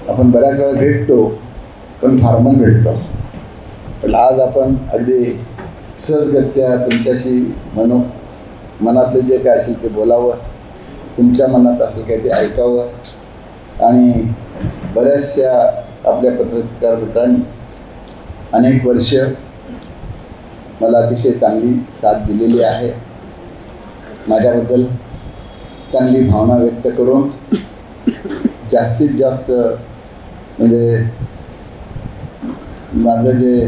आपण बऱ्याच वेळा भेटतो, पण फॉर्मल भेटतो. पण आज आपण अगदी सहजगत्या तुमच्याशी मनातले जे काय असेल ते बोलावं, तुमच्या मनात असेल काय ते ऐकावं. आणि बऱ्याचशा आपल्या पत्रकार मित्रांनी अनेक वर्ष मला अतिशय चांगली साथ दिलेली आहे. माझ्याबद्दल चांगली भावना व्यक्त करून जास्तीत जास्त म्हणजे माझं जे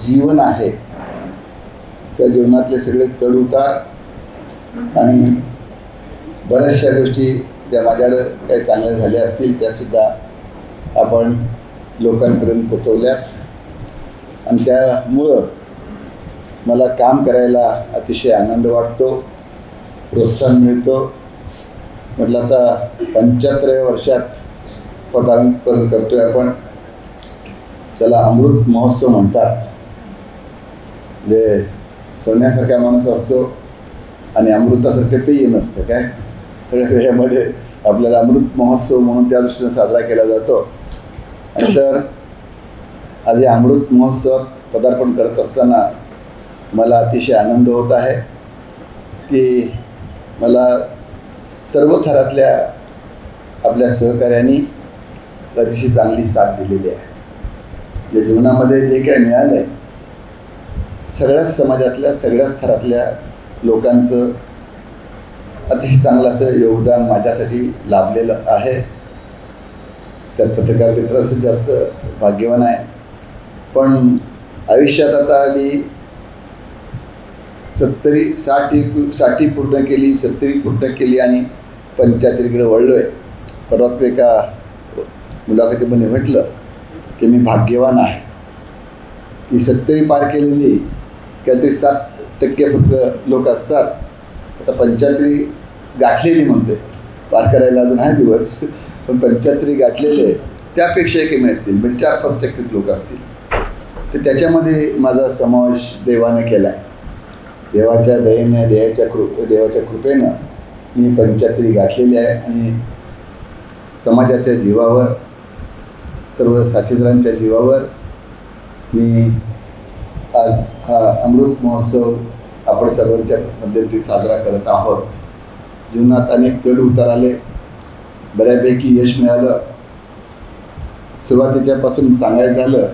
जीवन आहे त्या जीवनातले सगळे चढउतार आणि बऱ्याचशा गोष्टी ज्या माझ्याकडे काही चांगल्या झाल्या असतील त्यासुद्धा आपण लोकांपर्यंत पोचवल्यात. आणि त्यामुळं मला काम करायला अतिशय आनंद वाटतो, प्रोत्साहन मिळतो. म्हटलं आता 75व्या वर्षात पदार्पण करतोय आपण. त्याला अमृत महोत्सव म्हणतात. म्हणजे सोन्यासारखा माणूस असतो आणि अमृतासारखं पेय नसतं काय. तर यामध्ये आपल्याला अमृत महोत्सव म्हणून त्या दृष्टीने साजरा केला जातो. आणि तर आज या अमृत महोत्सवात पदार्पण करत असताना मला अतिशय आनंद होत आहे की मला सर्व थरातल्या आपल्या सहकार्यांनी अतिशय चांगली साथ दिलेली आहे. या जीवनामध्ये जे काय मिळालं आहे सगळ्याच समाजातल्या सगळ्याच थरातल्या लोकांचं अतिशय चांगलं असं योगदान माझ्यासाठी लाभलेलं आहे. त्यात पत्रकार मित्राचं जास्त भाग्यवान आहे. पण आयुष्यात आता मी 60 पूर्ण केली, 70 पूर्ण केली आणि 75कडे वळलो आहे. परवाच मी एका मुलाखतीमध्ये म्हटलं की मी भाग्यवान आहे की 70 पार केलेली काहीतरी 7% फक्त लोक असतात. आता 75 गाठलेली म्हणतोय, पार करायला अजून आहे दिवस, पण 75 गाठलेले त्यापेक्षा कमी असतील, म्हणजे 4-5% लोक असतील. तर त्याच्यामध्ये माझा समावेश देवाने केला आहे. देवाच्या दयेने देवाच्या कृपेनं मी 75 गाठलेली आहे. आणि समाजाच्या जीवावर, सर्व साथीदारांच्या जीवावर मी आज हा अमृत महोत्सव आपण सर्वांच्या मध्यंतरी साजरा करत आहोत. जीवनात अनेक चढ उतार आले, बऱ्यापैकी यश मिळालं. सुरुवातीच्यापासून सांगायचं झालं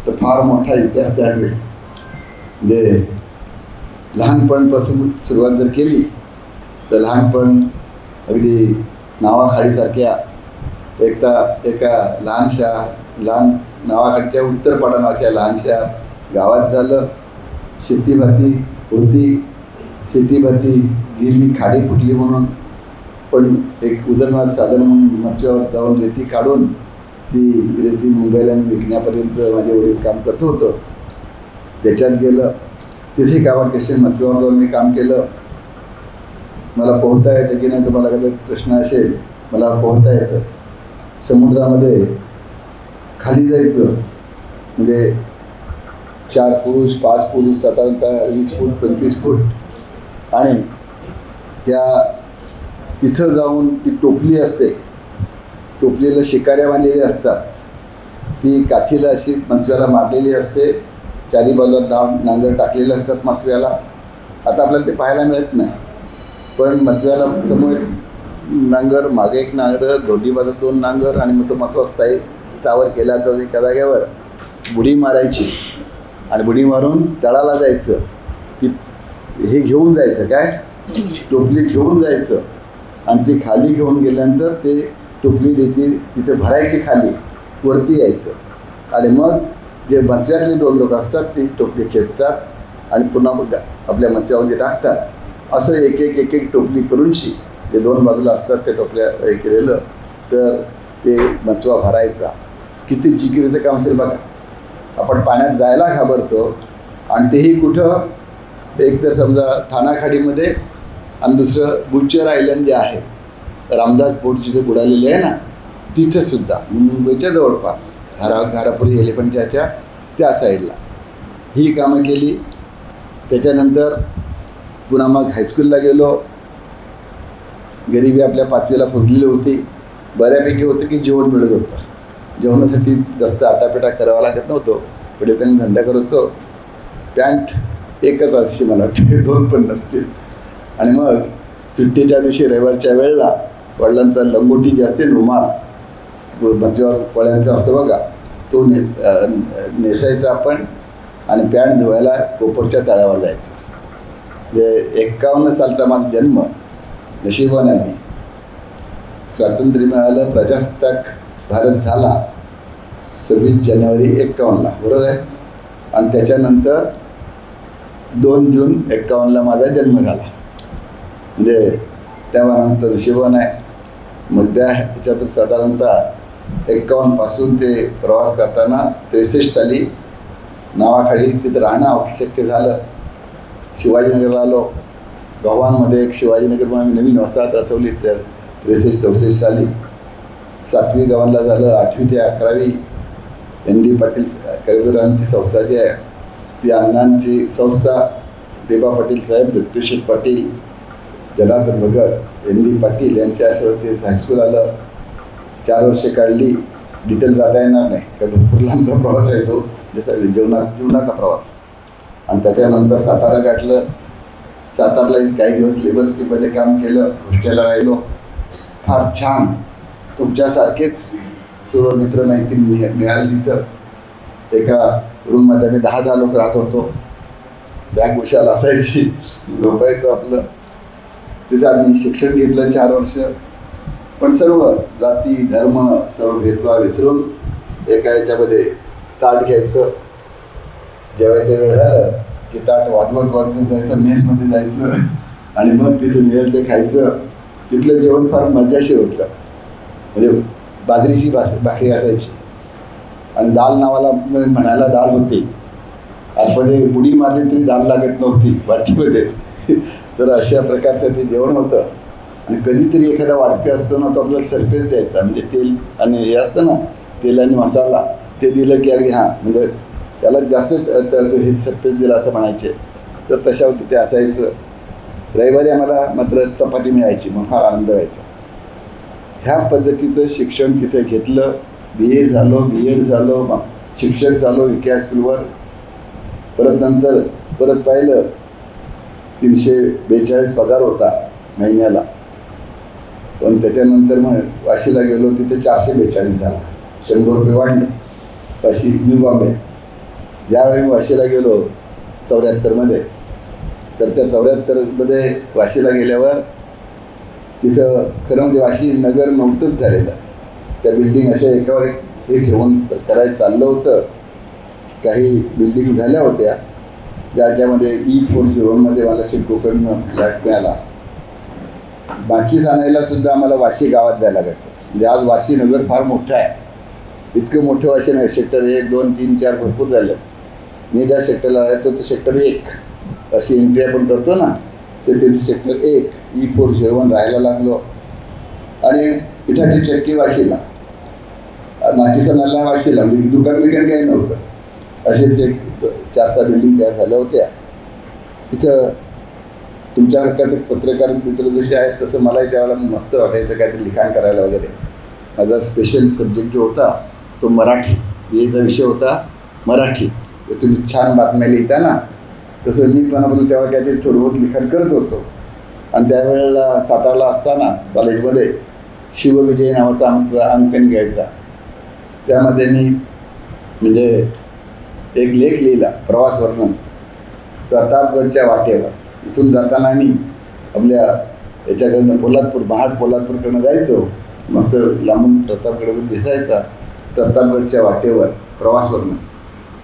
तर फार मोठा इतिहास त्यावेळी, म्हणजे लहानपणापासून सुरुवात जर केली तर लहानपण अगदी नावाखाडीसारख्या एका लहान नावाखाडच्या उत्तरपाडा नावाच्या लहानशा गावात झालं. शेतीभाती होती, शेतीभाती गेली, खाडी फुटली म्हणून. पण एक उदरनिर्वाह साधन म्हणून मच्छ्यावर जाऊन रेती काढून ती रेती मुंबईला विकण्यापर्यंत माझे वडील काम करत होतं. त्याच्यात गेलं. तिथे गावात कसे मच्छ्यावर जाऊन मी काम केलं. मला पोहता येतं की नाही तुम्हाला कधी प्रश्न असेल. मला पोहता येतं. समुद्रामध्ये खाली जायचं म्हणजे 4 पुरुष 5 पुरुष साधारणतः 20 फूट 25 फूट. आणि तिथं जाऊन ती टोपली असते, टोपलीला शिकाऱ्या बांधलेल्या असतात. ती काठीला अशी मच्छव्याला मारलेली असते, चारी बाजूला नांगर टाकलेले असतात मच्छव्याला. आता आपल्याला ते पाहायला मिळत नाही, पण मच्छव्याला समोर एक नांगर, मागे एक नांगर, दोन्ही बाजूला 2 नांगर, आणि मग तो मच्छवा स्थावर केला तर एका जागेवर बुडी मारायची आणि बुडी मारून तळाला जायचं. ती हे घेऊन जायचं काय, टोपली घेऊन जायचं आणि ती खाली घेऊन गेल्यानंतर ते टोपली तिथे भरायची, खाली वरती यायचं आणि मग जे मच्छव्यातले 2 लोक असतात ती टोपली खेचतात आणि पुन्हा आपल्या मच्छव्यामध्ये टाकतात. असं एक एक टोपली करूनशी जे 2 बाजूला असतात त्या टोपल्या हे केलेलं तर ते मच्छवा भरायचा. किती जिकिरीचं काम असेल बघा. आपण पाण्यात जायला घाबरतो आणि तेही कुठं, एक तर समजा ठाणाखाडीमध्ये आणि दुसरं बुचर आयलंड जे आहे रामदास बोट जिथे बुडालेली आहे ना तिथंसुद्धा मुंबईच्या जवळपास घारापुरी एलिफंटच्या त्या साईडला ही कामं केली. त्याच्यानंतर पुन्हा मग हायस्कूलला गेलो. गरिबी आपल्या 5वीला पुजलेली होती. बऱ्यापैकी होतं की जेवण मिळत होतं. जेवणासाठी जास्त आटापिटा करावा लागत नव्हतो. पुढे त्यांनी धंदा करत होतो. पॅन्ट एकच अशी मला वाटते, 2 पण नसतील. आणि मग सुट्टीच्या दिवशी रविवारच्या वेळेला वडिलांचा लंगोटी जे असते रुमाल मच्छीवर कोळ्यांचा असतो बघा, तो नेसायचा आपण आणि पॅन्ट धुवायला कोपरच्या तळ्यावर जायचं. म्हणजे 51 सालचा माझा जन्म. नशिबान आहे मी. स्वातंत्र्य मिळालं, प्रजासत्ताक भारत झाला 26 जानेवारी 51ला, बरोबर आहे. आणि त्याच्यानंतर 2 जून 51ला माझा जन्म झाला. म्हणजे त्यानंतर नशिबान आहे. मग त्याच्यातून साधारणतः 51पासून ते प्रवास करताना 63 साली नावाखाली तिथं राहणं अशक्य झालं. शिवाजीनगरला आलो. गव्हाणमध्ये एक शिवाजीनगर म्हणून नवीन वसाहत असवली 63-64 साली. 7वी गव्हाणला झालं. 8वी ते 11वी ND पाटील कविरांची संस्था जी आहे ती अण्णांची संस्था. देबा पाटील साहेब, दत्तूशेठ पाटील, जनार्दन भगत, ND पाटील यांच्या आशीर्वादाने हायस्कूल आलं. 4 वर्षे काढली. डिटेल जाता येणार नाही कारण भरपूर लांबचा प्रवास आहे तो, जसा जीवनाचा प्रवास. आणि त्याच्यानंतर सातारा गाठलं. सातारला काही दिवस लेबर स्कीममध्ये काम केलं. हॉस्टेलला राहिलो. फार छान. तुमच्यासारखेच सर्व मित्र मैत्रीण मिळाली तिथं. एका रूममध्ये आम्ही 10 लोक राहत होतो. बॅग उशाल असायची, झोपायचं आपलं. तिथं आम्ही शिक्षण घेतलं 4 वर्ष. पण सर्व जाती धर्म सर्व भेदभाव विसरून एका याच्यामध्ये ताट घ्यायचं. जेवायचं वेळ झालं की ताट वाजवत जायचं, मेसमध्ये जायचं आणि मग तिथं मिळेल ते खायचं. तिथलं जेवण फार मजेशीर होतं. म्हणजे बाजरीची भाकरी असायची आणि दाल नावाला म्हणायला दाल होती. आतमध्ये बुडी मारली तरी दाल लागत नव्हती वाटीमध्ये. तर अशा प्रकारचं ते जेवण होतं. आणि कधीतरी एखादा वाटपे असतो ना, तो आपल्याला सरफेस द्यायचा. म्हणजे तेल आणि हे असतं ना, तेल आणि मसाला ते दिलं की अगदी हां, म्हणजे त्याला जास्त हे सरफेस दिला असं म्हणायचे. तर तशावर ते असायचं. रविवारी आम्हाला मात्र चपाती मिळायची, मग फार आनंद व्हायचा. ह्या पद्धतीचं शिक्षण तिथे घेतलं. BA झालो, BEd झालो, मग शिक्षक झालो विखे हायस्कूलवर. परत पाहिलं 342 पगार होता महिन्याला. पण त्याच्यानंतर मग वाशीला गेलो. तिथे 442 झाला. 100 रुपये वाढले. वाशी न्यू बॉम्बे. ज्यावेळी मी वाशीला गेलो 74मध्ये, तर त्या 74मध्ये वाशीला गेल्यावर तिथं खरं म्हणजे वाशी नगर नव्हतंच झालेलं. त्या बिल्डिंग अशा एकावर एक हे ठेवून करायचं चाललं होतं. काही बिल्डिंग झाल्या होत्या ज्याच्यामध्ये E401मध्ये मला सिडकोकडनं फ्लॅट मिळाला. माचीस आणायला सुद्धा आम्हाला वाशी गावात जायला लागायचं. म्हणजे आज वाशी नगर फार मोठं आहे. इतकं मोठं वाशी नाही. सेक्टर 1, 2, 3, 4 भरपूर झाले. मी ज्या सेक्टरला राहतो ते सेक्टर 1 अशी एंट्री आपण करतो ना, तर तिथे सेक्टर 1 E401 राहायला लागलो. आणि पिठाची चक्की वाशीला, माचीस आणायला वाशीला. म्हणजे दुकान काही नव्हतं. असेच एक 4-6 बिल्डिंग तयार झाल्या होत्या. तिथं तुमच्यासारखाच पत्रकार मित्र जसे आहेत तसं मलाही त्यावेळेला मस्त वाटायचं काहीतरी लिखाण करायला वगैरे. माझा स्पेशल सब्जेक्ट जो होता तो मराठी. BAचा विषय होता मराठी. तर तुम्ही छान बातम्या लिहिता ना, तसं मी पण आपलं त्यावेळेला काहीतरी थोडं बहुत लिखाण करत होतो. आणि त्यावेळेला सातारला असताना कॉलेजमध्ये शिवविजय नावाचा अंकन घ्यायचा. त्यामध्ये मी म्हणजे एक लेख लिहिला, प्रवास वर्णन. प्रतापगडच्या वाटेवर. इथून जाताना आम्ही आपल्या याच्याकडनं पोलादपूरकडनं जायचो. मस्त लांबून प्रतापगड दिसायचा. प्रतापगडच्या वाटेवर प्रवास वर्णन.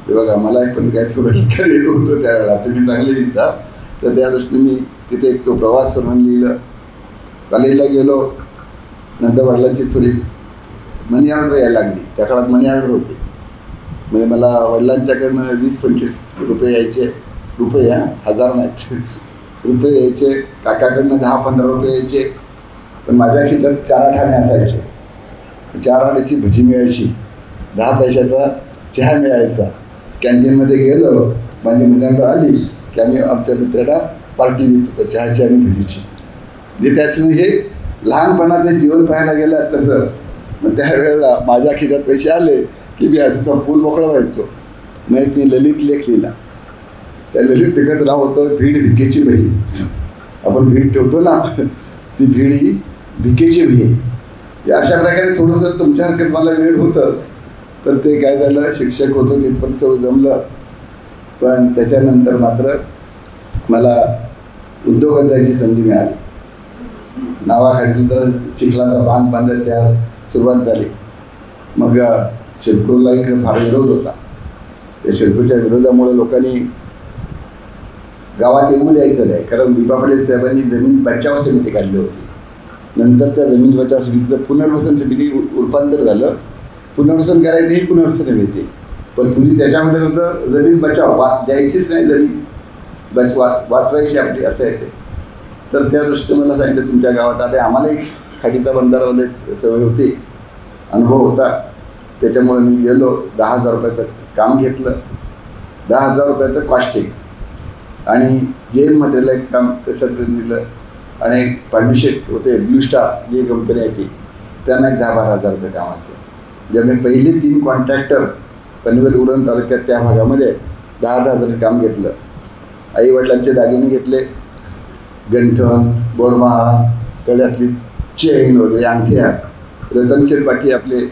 ते बघा, मला पण काय थोडं लिखाण येत होतं त्यावेळेला. तुम्ही चांगले लिहिता. तर त्या दृष्टीने मी तिथे एक तो प्रवास वर्णन लिहिलं. कॉलेजला गेलो. नंतर वडिलांची थोडी मनी ऑर्डर यायला लागली. त्या काळात मनी ऑर्डर होती. म्हणजे मला वडिलांच्याकडनं 20-25 रुपये यायचे. रुपये, हजार नाहीत, रुपये यायचे. काकाकडनं 10-15 रुपये यायचे. पण माझ्या खिशात 4 आणे असायचे. 4 आण्याची भजी मिळायची. 10 पैशाचा चहा मिळायचा. कॅन्टीनमध्ये गेलो, माझी मुलांना आली की आम्ही आमच्या मित्राला पार्टी देत होतो चहाची आणि भजीची. म्हणजे त्याच्यामुळे हे लहानपणाचं जीवन पाहायला गेलं तसं मग त्यावेळेला माझ्या खिशात पैसे आले की मी असं संपून मोकळं व्हायचो. मग एक मी ललित लेख लिहिला. त्या ललित लेखाचं नाव होतं भीड भिकेची बही. आपण भीड ठेवतो ना, ती भीड ही भिकेची बही आहे. अशा प्रकारे थोडंसं तुमच्यासारखंच मला वेळ होतं, पण ते काय झालं, शिक्षक होतो तिथपर्यंत सगळं जमलं. पण त्याच्यानंतर मात्र मला उद्योगात जायची संधी मिळाली. नावाखाली तर चिखलाचा बांध बांधायला त्या सुरुवात झाली. मग सिडकोला इकडे फार विरोध होता. त्या सिडकोच्या विरोधामुळे लोकांनी गावात येऊ द्यायचं नाही, कारण दीपा पाटील साहेबांनी जमीन बचाव समिती काढली होती. नंतर त्या जमीन बचाव समितीचं पुनर्वसन समिती रूपांतर झालं. पुनर्वसन करायचं ही पुनर्वसन समिती, पण पूर्वी त्याच्यामध्ये होतं जमीन बचाव, द्यायचीच नाही जमीन, वाचवायची आपली, असं आहे ते. तर त्या दृष्टीने मला सांगितलं तुमच्या गावात आले. आम्हालाही खाडीचा बंधारामध्ये सवय होती, अनुभव होता. त्याच्यामुळे मी गेलो. 10,000 रुपयाचं काम घेतलं. 10,000 रुपयाचं कॉस्टिंग आणि जे मटेरियल काम तसंच दिलं. आणि एक पार्टनरशिप होते ब्लू स्टार जी कंपनी आहे ती, त्यांना एक 10-12 हजाराचं काम असं. जेव्हा मी पहिले 3 कॉन्ट्रॅक्टर पनवेल उरण तालुक्यात त्या भागामध्ये 10,000 हजाराचं काम घेतलं. आईवडिलांचे दागिने घेतले, गंठण, बोरमाळा, गळ्यातली चेन वगैरे, अंगठ्या, रतनशेठ पाठी आपले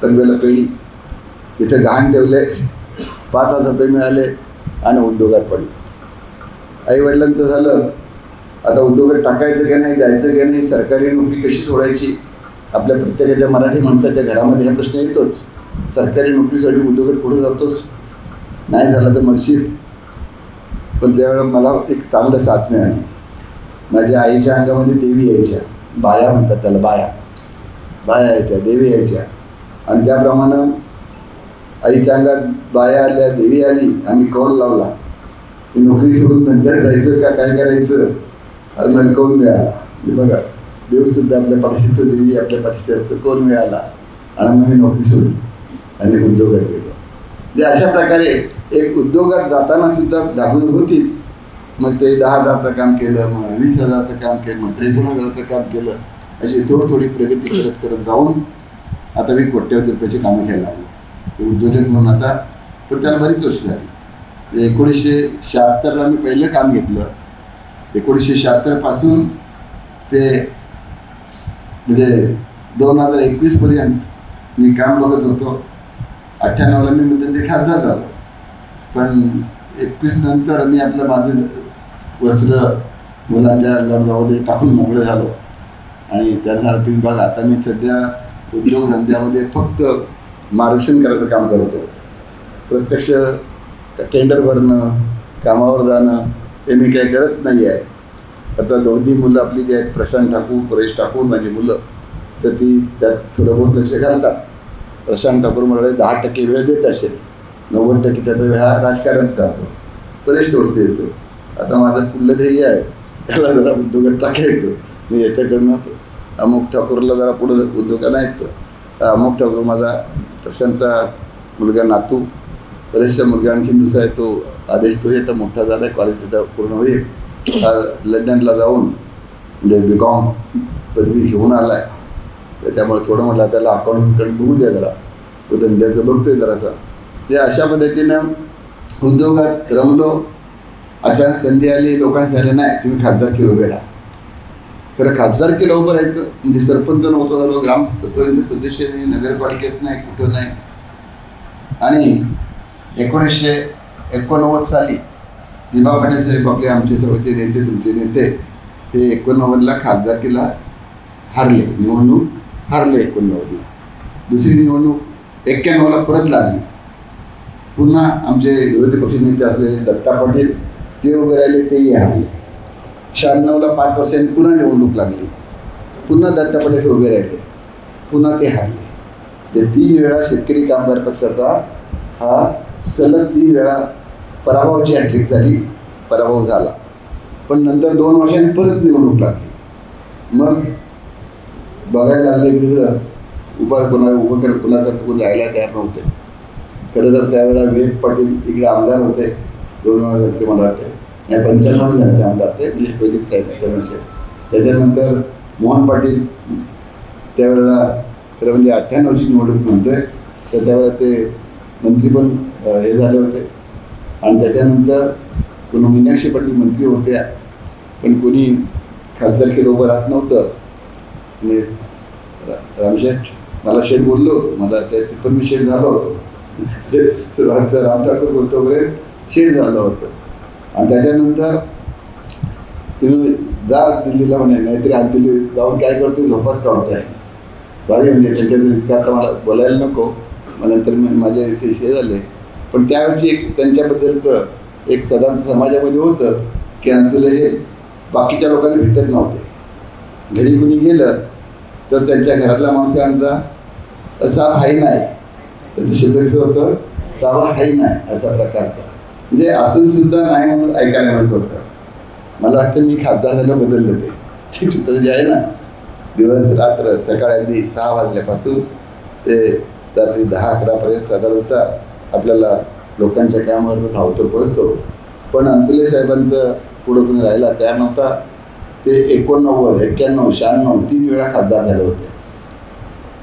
पनवेलला पेढी, तिथे गहाण ठेवले. 5,000 रुपये मिळाले आणि उद्योगात पडले. आईवडिलांचं झालं, आता उद्योगात टाकायचं का नाही, जायचं का नाही, सरकारी नोकरी कशी सोडायची. आपल्या प्रत्येकाच्या मराठी माणसाच्या घरामध्ये हा प्रश्न येतोच. सरकारी नोकरीसाठी उद्योगात पुढे जातोच, नाही झालं तर मरशील. पण त्यावेळेला मला एक चांगलं साथ मिळाली. माझ्या आईच्या अंगामध्ये देवी यायच्या, बाया म्हणतात त्याला, बाया यायच्या, देवी यायच्या. आणि त्याप्रमाणे आईच्या अंगात बाया आल्या, देवी आली. आम्ही कौल लावला की नोकरी सोडून धंद्यात जायचं का काय करायचं, आणि मला कौल मिळाला. बघा, देवसुद्धा आपल्या पाठीचं, देवी आपल्या पाठीशी असतं. कौल मिळाला आणि मग मी नोकरी सोडली आणि उद्योगात गेलो. म्हणजे अशा प्रकारे एक उद्योगात जाताना सुद्धा धावून होतीच. मग ते 10,000चं काम केलं, मग 20,000चं काम केलं, मग 53,000चं काम केलं. अशी थोडी प्रगती करत करत जाऊन आता मी कोट्यवधी रुपयाची कामं घ्यायला लागलो उद्योजक म्हणून. आता पण त्याला बरीच वर्ष झाली. 1976ला मी पहिलं काम घेतलं. 1976 पासून ते म्हणजे 2021पर्यंत मी काम बघत होतो. 98ला मी मध्ये खासदार झालो. पण 21 नंतर मी आपलं माझं वस्त्र मुलांच्या गरजामध्ये टाकून मोकळं झालो. आणि त्यानुसार तुम्ही बघा, आता मी सध्या उद्योगधंद्यामध्ये फक्त मार्गदर्शन करायचं काम करतो. प्रत्यक्ष टेंडर भरणं, कामावर जाणं हे मी काही करत नाही आहे. आता दोन्ही मुलं आपली जी आहेत, प्रशांत ठाकूर, परेश ठाकूर माझी मुलं, तर ती त्यात थोडं बहुत लक्ष घालतात. प्रशांत ठाकूर मला 10% वेळ देत असेल, 90% त्याचा वेळ हा राजकारणात जातो. परेश थोडंसं देतो. आता माझं कुठलं ध्येय आहे, त्याला जरा उद्योगात टाकायचं. मी याच्याकडनं अमोक ठाकूरला जरा पुढं उद्योगात न्यायचं. तर अमोक ठाकूर माझा प्रशांतचा मुलगा नातू, परेशचा मुलगा आणखी दुसरा आहे तो आदेश तो आता मोठा झाला आहे, कॉलेज तिथं पूर्ण होईल. लंडनला जाऊन म्हणजे BCom पदवी घेऊन आला आहे. तर त्यामुळे थोडं म्हटलं त्याला अकाउंटकडे बघू द्या जरा, तो धंद्याचं बघतोय जरासा. म्हणजे अशा पद्धतीनं उद्योगात रमलो. अचानक संधी आली, लोकांनी सांगितलं नाही तुम्ही खासदारकी उभे राहा. खरं खासदारकीला उभं राहायचं म्हणजे सरपंच नव्हतं झालो, ग्रामपंचायत सदस्य नाही, नगरपालिकेत नाही, कुठं नाही. आणि 1989 साली दीपा पाटील साहेब आपले आमचे सर्वचे नेते, तुमचे नेते, हे 89ला खासदारकीला हारले, निवडणूक हारले. 89ला दुसरी निवडणूक 91ला परत लागली. पुन्हा आमचे विरोधी पक्षनेते असलेले दत्ता पाटील ते उभे राहिले, तेही हारले. 96ला 5 वर्षांनी पुन्हा निवडणूक लागली, पुन्हा दत्ता पाटील उभे राहिले, पुन्हा ते हारले. ते 3 वेळा शेतकरी कामगार पक्षाचा हा सलग 3 वेळा पराभवाची हॅट्रिक झाली, पराभव झाला. पण नंतर 2 वर्षांनी परत निवडणूक लागली. मग बघायला लागले वेगळं कुणाचं कोणी राहायला तयार नव्हते. खरं तर त्यावेळेला विवेक पाटील इकडे आमदार होते, 2 वेळा झाले मला वाटते, नाही 95 झाले ते आमदार, ते म्हणजे पहिलीच राहिले. त्याच्यानंतर मोहन पाटील त्यावेळेला खरं म्हणजे 98ची निवडणूक म्हणतोय, तर त्यावेळेला ते मंत्री पण हे झाले होते. आणि त्याच्यानंतर कोणी मीनाक्षी पाटील मंत्री होत्या, पण कोणी खासदारकीला उभं राहत नव्हतं. म्हणजे रामशेठ मला शेठ बोललो होतो, मला ते पण मी शेठ झालो होतो. सुरुवातचं राम ठाकूर बोलतोपर्यंत शेठ झालं होतं. आणि त्याच्यानंतर तुम्ही जा दिल्लीला म्हणे, नाहीतरी अंतुली जाऊन काय करतोय, झोपाच काढतोय. सॉरी म्हणजे त्यांच्याकडे इतकं आता मला बोलायला नको, मग नंतर माझे इथे हे झाले. पण त्यावेळची एक त्यांच्याबद्दलचं एक साधारण समाजामध्ये होतं की अंतुले हे बाकीच्या लोकांना भेटत नव्हते. घरी कुणी गेलं तर त्यांच्या घरातला माणसांचा असा हाई नाही, त्यांचं शब्द कसं होतं, सावा हाई नाही असा प्रकारचा. म्हणजे असूनसुद्धा नाही म्हणून ऐकायला मिळत होतं. मला वाटतं मी खासदार झालं बदललं ते चित्र जे आहे ना, दिवस रात्र सकाळी अगदी 6 वाजल्यापासून ते रात्री 10-11पर्यंत साधारणतः आपल्याला लोकांच्या कामावर धावतो पडतो. पण अंतुले साहेबांचं पुढं कोणी राहायला तयार नव्हता. ते 89, 91, 96 3 वेळा खासदार झाले होते.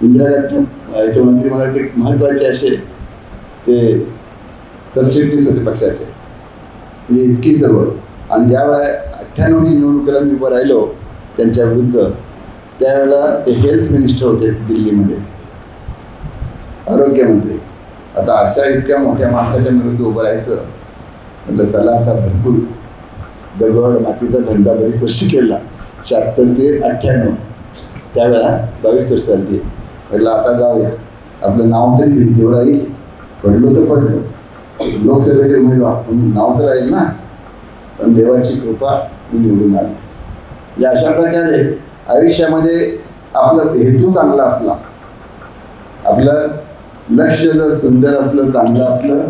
इंदिरा गांधीच्या याचे मंत्री मला ते महत्त्वाचे असे ते सरचिटणीस होते पक्षाचे, म्हणजे इतकी सर्व. आणि ज्यावेळेला 98ची निवडणुकीला मी उभं राहिलो त्यांच्या विरुद्ध, त्यावेळेला ते हेल्थ मिनिस्टर होते दिल्लीमध्ये, आरोग्यमंत्री. आता अशा इतक्या मोठ्या माणसाच्या विरुद्ध उभं राहायचं म्हटलं, चला आता भरपूर दगड मातीचा धंदा बरीच वर्ष केला. 76 ते 98 त्यावेळेला 22 वर्ष झाली. म्हटलं आता जाऊया, आपलं नाव तरी भिंतीवर राहील, पडलो तर पडलो, लोकसभेचे उमेदवार म्हणून नाव तर राहील ना. पण देवाची कृपा मी निवडून आलो. म्हणजे अशा प्रकारे आयुष्यामध्ये आपलं हेतू चांगला असला, आपलं लक्ष जर सुंदर असलं, चांगलं असलं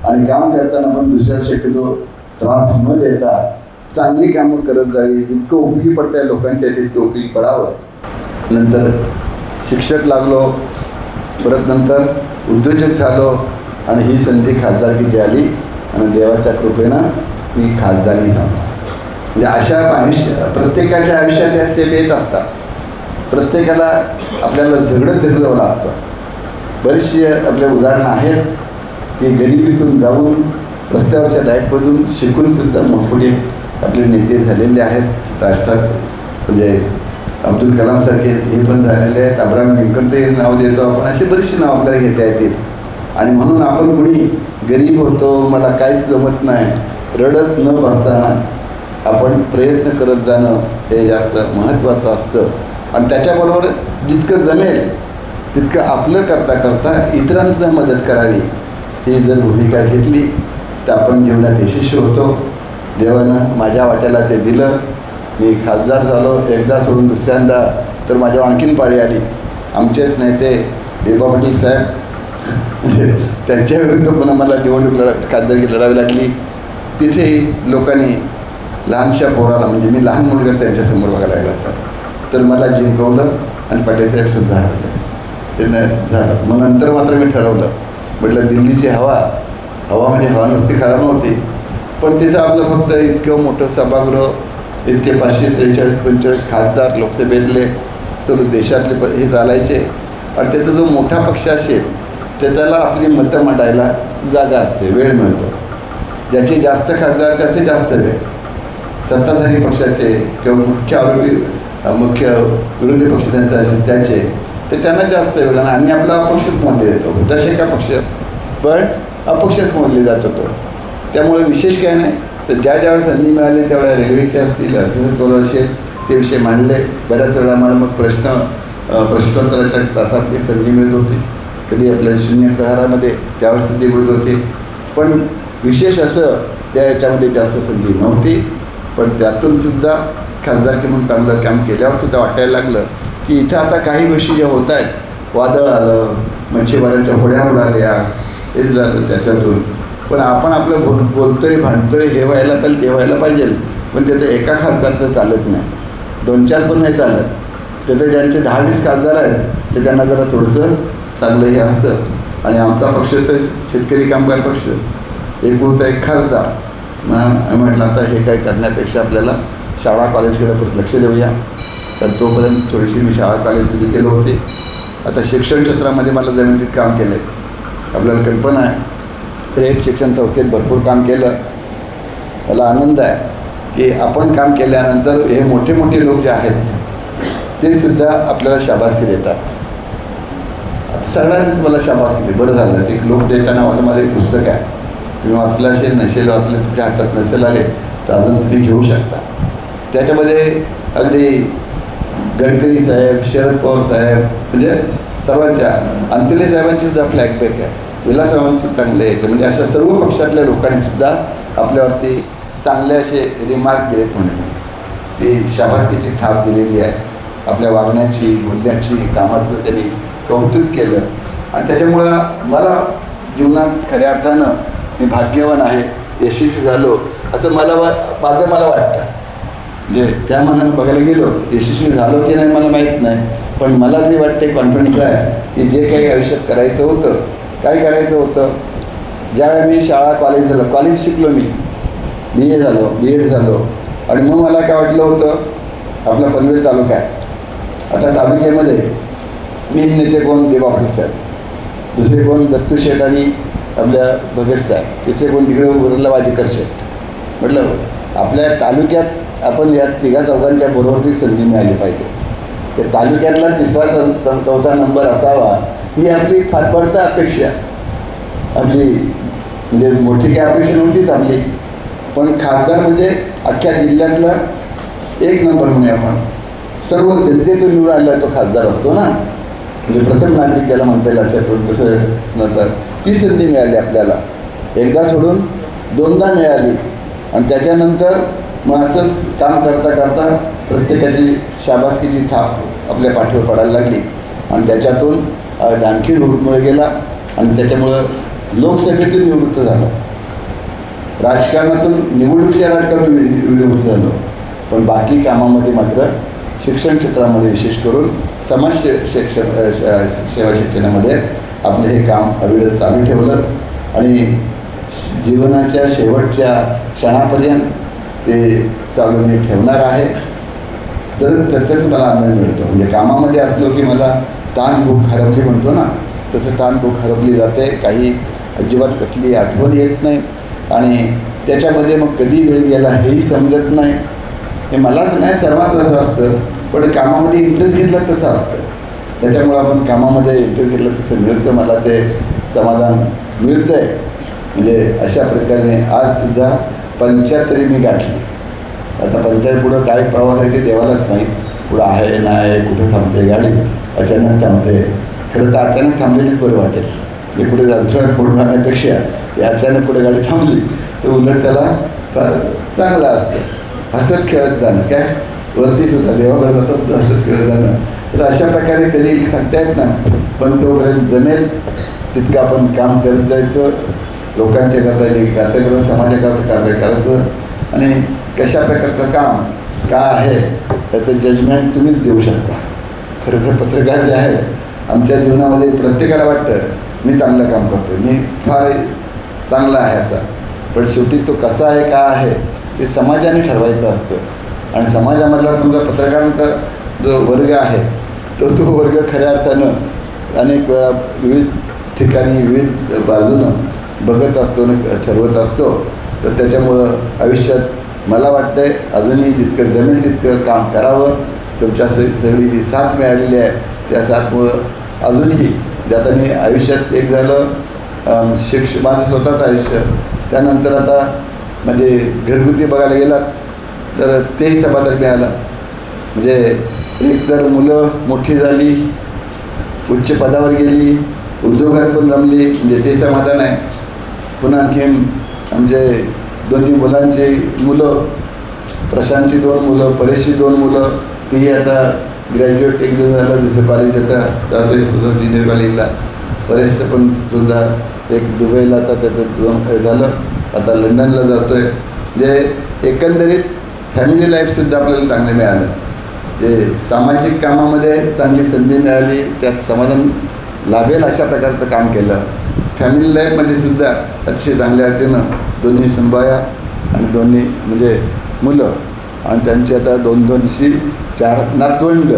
आणि काम करताना पण दुसऱ्याला शक्यतो त्रास न देता चांगली कामं करत जावी, जितकं उपयोगी पडतं लोकांच्या तितकं उपयोगी पडावं. नंतर शिक्षक लागलो, परत नंतर उद्योजक झालो आणि ही संधी खासदारकीची आली आणि देवाच्या कृपेनं मी खासदारही झालो. म्हणजे अशा प्रत्येकाच्या आयुष्यात या स्टेप येत असतात. प्रत्येकाला आपल्याला झगडत जावं लागतं. बरीचशी आपले उदाहरणं आहेत की गरिबीतून जाऊन रस्त्यावरच्या लाईटमधून शिकूनसुद्धा मोठमोठे आपले नेते झालेले आहेत राष्ट्रात. म्हणजे अब्दुल कलामसारखे हे पण झालेले आहेत. अब्राहम लिंकनचं नाव देतो आपण, असे बरीचशी नाव आपल्याला घेता येतील. आणि म्हणून आपण कुणी गरीब होतो, मला काहीच जमत नाही, रडत न बसताना आपण प्रयत्न करत जाणं हे जास्त महत्त्वाचं असतं. आणि त्याच्याबरोबर जितकं जमेल तितकं आपलं करता करता इतरांना मदत करावी, ही जर भूमिका घेतली तर आपण जीवनात यशस्वी होतो. देवानं माझ्या वाट्याला ते दिलं, मी खासदार झालो. एकदा सोडून दुसऱ्यांदा तर माझ्या आणखीन पाळी आली. आमचेच नेते देबा पाटील साहेब, त्यांच्या विरुद्ध पुन्हा मला निवडणूक खासदारकी लढावी लागली. तिथेही लोकांनी लहानशा पोराला, म्हणजे मी लहान मुलगा त्यांच्यासमोर बघायला लागला होता, तर मला जिंकवलं आणि पाटीलसाहेबसुद्धा हरले. ते झालं. मग नंतर मात्र मी ठरवलं, म्हटलं दिल्लीची हवा म्हणजे हवा नुसती खराब नव्हती, पण तिथं आपलं फक्त इतकं मोठं सभागृह, इतके 543-45 खासदार लोकसभेतले, सर्व देशातले हे चालायचे. आणि त्याचा जो मोठा पक्ष असेल तर त्याला आपली मतं मांडायला जागा असते, वेळ मिळतो. ज्याचे जास्त खासदार त्याचे जास्त वेळ, सत्ताधारी पक्षाचे किंवा मुख्य विरोधी पक्ष त्यांचे असेल त्याचे, तर त्यांना जास्त वेळ. आणि आम्ही आपला अपक्षच मानले जातो, तसे का पक्ष, पण अपक्षच मानले जात होतो. त्यामुळे विशेष काय नाही. तर ज्यावेळेस संधी मिळाली त्यावेळेला रेल्वेचे असतील, अर्धसंकल्प असेल, ते विषय मांडले. बऱ्याच वेळा आम्हाला मग प्रश्नोत्तराच्या तासात ती संधी मिळत होती, कधी आपल्या शून्य प्रहारामध्ये त्यावेळेस संधी मिळत होती. पण विशेष असं त्या याच्यामध्ये जास्त संधी नव्हती. पण त्यातूनसुद्धा खासदारकी म्हणून चांगलं काम केल्यावरसुद्धा वाटायला लागलं की इथं आता काही गोष्टी ज्या होत आहेत, वादळ आलं, मच्छीमारांच्या होड्या उडाल्या, हे झालं त्याच्यातून. पण आपण आपलं बोलतोय, भांडतोय, हे व्हायला पाहिजे, ते व्हायला पाहिजे. पण त्याचं एका खासदारचं चालत नाही, 2-4 पण नाही चालत. त्याचं ज्यांचे 10-20 खासदार आहेत ते त्यांना जरा थोडंसं चांगलं हे असतं. आणि आमचा पक्ष तर शेतकरी कामगार पक्ष, एकूणता एक खासदार. म्हटलं आता हे काय करण्यापेक्षा आपल्याला शाळा कॉलेजकडे परत लक्ष देऊया. कारण तोपर्यंत थोडीशी मी शाळा कॉलेज सुरू केलं होते. आता शिक्षण क्षेत्रामध्ये मला जमिनीत काम केलं आहे, आपल्याला कल्पना आहे. रयत शिक्षण संस्थेत भरपूर काम केलं. मला आनंद आहे की आपण काम केल्यानंतर हे मोठे मोठे लोक जे आहेत ते सुद्धा आपल्याला शाबासकी देतात. आता सगळ्यांनीच मला शाबासकी दिली, बरं झालं. ते लोक देताना नावाचं माझं एक पुस्तक आहे, तुम्ही वाचलं असेल, नसेल वाचलं, तुमच्या हातात नसेल आले तर अजून तुम्ही घेऊ शकता. त्याच्यामध्ये अगदी गडकरी साहेब, शरद पवार साहेब, म्हणजे सर्वांच्या, अंतुले साहेबांची सुद्धा फ्लॅगबॅक आहे, विलासरावांची चांगले आहे, म्हणजे अशा सर्व पक्षातल्या लोकांनी सुद्धा आपल्यावरती चांगले असे रिमार्क दिलेत. म्हणून ती शाबासकीची थाप दिलेली आहे. आपल्या वागण्याची, बोलण्याची, कामाचं त्यांनी कौतुक केलं आणि त्याच्यामुळं मला जीवनात खऱ्या अर्थानं मी भाग्यवान आहे, यशस्वी झालो असं मला वाटतं. म्हणजे त्या मनानं बघायला गेलो, यशस्वी झालो की नाही मला माहीत नाही, पण मला तरी वाटते, कॉन्फिडन्स आहे की जे काही आयुष्यात करायचं होतं, काय करायचं होतं, ज्यावेळी मी शाळा कॉलेज झालं, कॉलेज शिकलो, मी BA झालो, BEd झालो आणि मग मला काय वाटलं होतं, आपला पनवेल तालुका आहे, आता तालुक्यामध्ये मेन नेते कोण, देवा पाटील साहेब, दुसरे कोण दत्तू शेठ आणि आपल्या भगत साहेब, तिसरे कोण तिकडे उरला वाजेकर शेठ. म्हटलं आपल्या तालुक्यात आपण या तिघा चौघांच्या बरोबरची संधी मिळाली पाहिजे. त्या तालुक्यातला तिसरा चौथा नंबर असावा ही आपली फार पडता अपेक्षा. आपली म्हणजे मोठी काय अपेक्षा नव्हतीच आपली, पण खासदार म्हणजे अख्ख्या जिल्ह्यातला एक नंबर म्हणून आपण सर्व जनतेतून निवडून आलेला तो खासदार असतो ना, म्हणजे प्रथम नागरिक त्याला म्हणता येईल असं. तसं नंतर ती संधी मिळाली आपल्याला, एकदा सोडून दोनदा मिळाली आणि त्याच्यानंतर मग असंच काम करता करता प्रत्येकाची शाबासकीची थाप आपल्या पाठीवर पडायला लागली आणि त्याच्यातून आणखी रूटमुळे गेला आणि त्याच्यामुळं लोकसभेतून निवृत्त झालं, राजकारणातून निवडणुकीच्या राजकारणातून निवृत्त झालो, पण बाकी कामामध्ये मात्र शिक्षण क्षेत्रामध्ये विशेष करून समाज सेवा शिक्षणामध्ये आपलं हे काम अविरत चालू ठेवलं आणि जीवनाच्या शेवटच्या क्षणापर्यंत ते चालू मी ठेवणार आहे. तर त्याचाच मला आनंद मिळतो. म्हणजे कामामध्ये असलो की मला ताण भूक हरपली म्हणतो ना, तसं ताण भूक हरपली जाते, काही अजिबात कसली आठवण येत नाही आणि त्याच्यामध्ये मग कधी वेळ गेला हेही समजत नाही. हे मलाच नाही, सर्वांच असं असतं, पण कामामध्ये इंटरेस्ट घेतला तसं असतं. त्याच्यामुळं आपण कामामध्ये इंटरेस्ट घेतलं तसं मिळतं, मला ते समाधान मिळतं आहे. म्हणजे अशा प्रकारे आजसुद्धा 75 मी गाठली. आता 75 पुढं काय प्रवास आहे ते देवालाच माहीत, पुढं आहे नाही आहे, कुठं थांबते गाडी, अचानक थांबते. खरं तर अचानक थांबलेलीच बरं वाटेल, म्हणजे पुढे अंथरुणात पडून राहण्यापेक्षा अचानक पुढे गाडी थांबली तर उलट त्याला फार चांगलं असतं. हसत खेळत जाणं, काय वरती सुद्धा देवाकडे जातं हसत खेळत जाणं. तर अशा प्रकारे कधी सांगता येत नाही, पण तोपर्यंत जमेल तितकं आपण काम करत जायचं, लोकांच्या करता कार्य करत, समाजाकरता कार्य करायचं आणि कशा प्रकारचं काम काय आहे त्याचं जजमेंट तुम्हीच देऊ शकता. खरं तर पत्रकार जे आहेत आमच्या जीवनामध्ये प्रत्येकाला वाटतं मी चांगलं काम करतो, मी फार चांगला आहे असं, पण शेवटी तो कसा आहे काय आहे ते समाजाने ठरवायचं असतं आणि समाजामधला तुमचा पत्रकारांचा जो वर्ग आहे तो वर्ग खऱ्या अर्थानं अनेक वेळा विविध ठिकाणी विविध बाजूनं बघत असतो आणि ठरवत असतो. तर त्याच्यामुळं आयुष्यात मला वाटतंय अजूनही जितकं जमेल तितकं काम करावं. तुमच्या सगळी जी साथ मिळालेली आहे त्या साथमुळं अजूनही जे आता मी आयुष्यात एक झालं माझं स्वतःचं आयुष्य, त्यानंतर आता म्हणजे घरगुती बघायला गेलात तर तेही समाधान मिळालं. म्हणजे एक तर मुलं मोठी झाली, उच्च पदावर गेली, उद्योगात पण रमली, म्हणजे ते समाधान आहे. पुन्हा आणखीन म्हणजे दोन्ही मुलांची मुलं, प्रशांतची 2 मुलं, परेशची 2 मुलं, तीही आता ग्रॅज्युएट एक जण झालं, दुसरं कॉलेज आता जातो आहे सुद्धा ज्युनियर कॉलेजला. परेशचं पण सुद्धा एक दुबईला आता त्याचं झालं, आता लंडनला जातो आहे. म्हणजे एकंदरीत फॅमिली लाईफसुद्धा आपल्याला चांगलं मिळालं. जे सामाजिक कामामध्ये चांगली संधी मिळाली, त्यात समाधान लाभेल अशा प्रकारचं काम केलं. फॅमिली लाईफमध्ये सुद्धा अतिशय चांगल्या रीतीनं दोन्ही सुनबाया आणि दोन्ही म्हणजे मुलं आणि त्यांची आता 2-2शी 4 नातवंड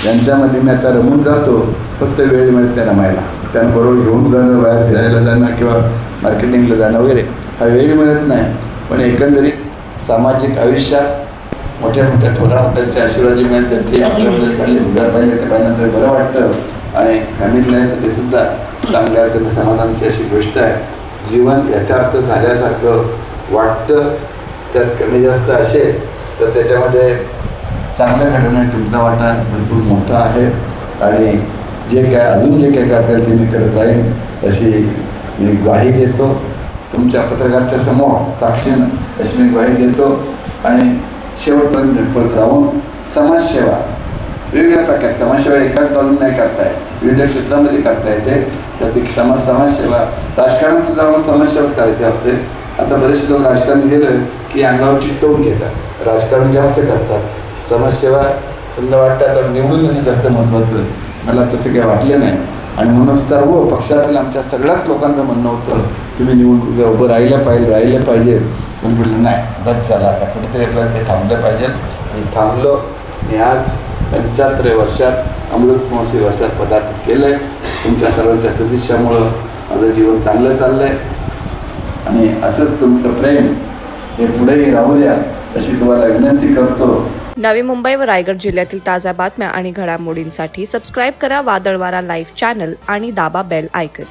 यांच्यामध्ये मी आता रमून जातो फक्त वेळ मिळत नाही रमायला. त्यांना बरोबर घेऊन जाणं, बाहेर फिरायला जाणं किंवा मार्केटिंगला जाणं वगैरे हा वेळ मिळत नाही. पण एकंदरीत सामाजिक आयुष्यात मोठ्या मोठ्या थोड्या मोठ्यांचे आशीर्वाद मिळत त्यांची आपल्याबद्दल चांगले उद्धार पाहिले ते पाहिल्यानंतर बरं वाटतं. आणि फॅमिली लाईफमध्ये सुद्धा चांगल्या अर्थाने समाधानाची अशी गोष्ट आहे. जीवन यथार्थ झाल्यासारखं वाटतं. त्यात कमी जास्त असेल तर त्याच्यामध्ये चांगल्या घटनेत तुमचा वाटा भरपूर मोठा आहे. आणि जे काय अजून जे काय करता येईल ते मी करत राहीन अशी मी ग्वाही देतो. तुमच्या पत्रकाराच्या समोर साक्षीनं अशी मी ग्वाही देतो. आणि शेवटपर्यंत धडपड राहून समाजसेवा वेगवेगळ्या प्रकारे समाजसेवा एकाच बाजून नाही करता येत, विविध क्षेत्रामध्ये करता येते. त्यात एक समाजसेवा राजकारणातसुद्धा आपण समाजसेवाच करायची असते. आता बरेचसे लोक राजकारण गेलं की अंगावर चिकटवून घेतात, राजकारण जास्त करतात. समाजसेवा त्यांना वाटतं आता निवडून येणं जास्त महत्त्वाचं. मला तसं काही वाटलं नाही. आणि म्हणून सर्व पक्षातील आमच्या सगळ्याच लोकांचं म्हणणं होतं तुम्ही निवडून उभं राहिलं पाहिजे. पण म्हटलं नाही, बस झालं आता, कुठेतरी आपल्याला ते थांबलं पाहिजे. मी थांबलो. मी आज 75 वर्षात अमृत महोत्सवी वर्षात पदार्पण केलं आहे. तुमच्या सर्वांच्या सदिच्छामुळं माझं जीवन चांगलं चाललं आहे. आणि असंच तुमचं प्रेम हे पुढेही राहू द्या अशी तुम्हाला विनंती करतो. नवी मुंबई व रायगड जिल्ह्यातील ताज्या बातम्या आणि घडामोडींसाठी सबस्क्राईब करा वादळवारा लाईव्ह चॅनल आणि दाबा बेल आयकन.